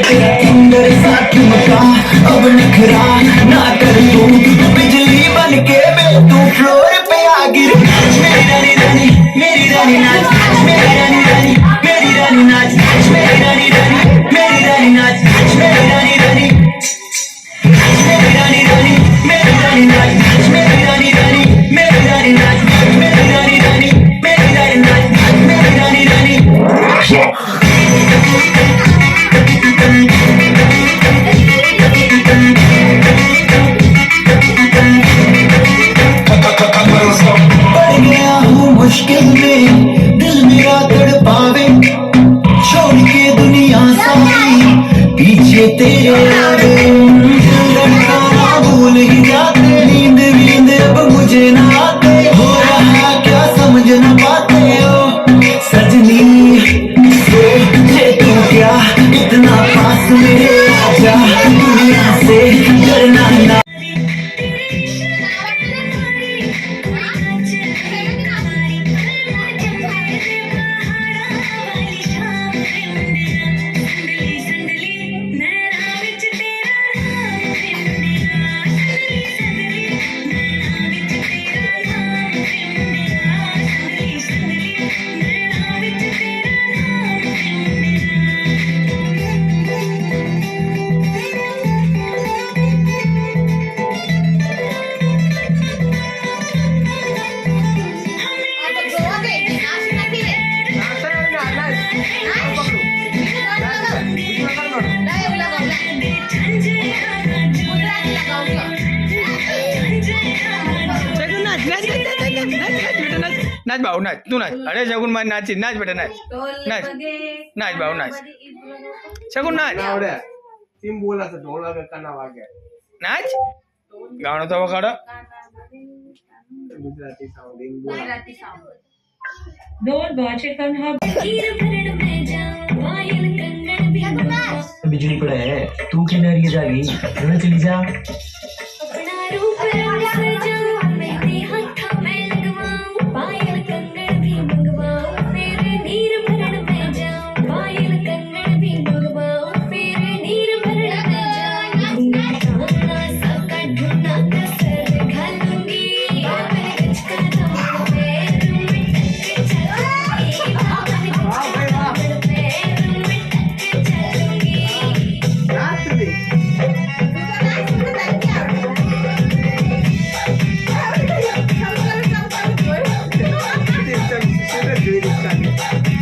तेरा सुंदर सा ठुमका अब नखरा ना कर तू बिजली बन के तू फ्लोर पे आ गिर मेरी रानी रानी मेरी रानी नाच मेरी रानी रानी मेरी रानी नाच मेरी रानी रानी मेरी रानी नाच मेरी रानी रानी मेरी रानी रानी मेरी रानी नाच मेरी रानी रानी मेरी रानी नाच मेरी रानी रानी मेरी रानी नाच मेरी रानी रानी पड़ गया हूँ मुश्किल में दिल मेरा तड़पावे छोड़ के दुनिया सारी पीछे तेरे आवे लड़का भूल ही जाते नींद वींद अब मुझे ना आते हो रहा क्या समझ न पाते हो सजनी सोचे तू क्या इतना पास मेरे आजा दुनिया से डरना ना नाच भाऊ नाच तू नाच अरे शगुन मार नाची नाच बेटा नाच नाच नाच भाऊ नाच शगुन नाच टीम बोलाचं ढोल वागे काना वागे नाच गाणं तो वकाड गुजराती साऊंडिंग बोला दोन बाचे कन हा बिजली पड़ा है तू क्यों नहीं जागी घर चली जा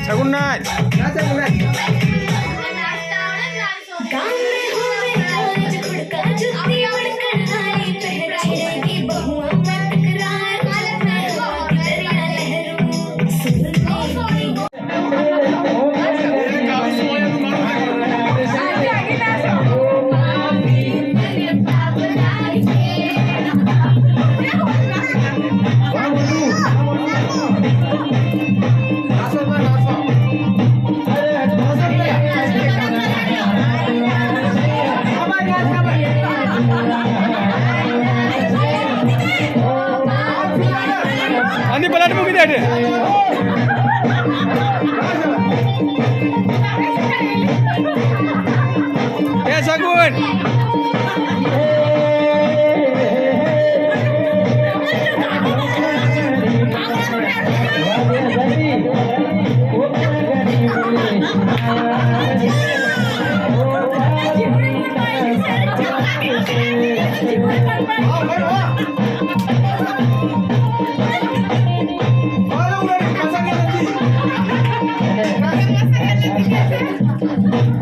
शगुन नाच आणि पलाट मुकी दे ए शगुन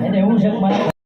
Ini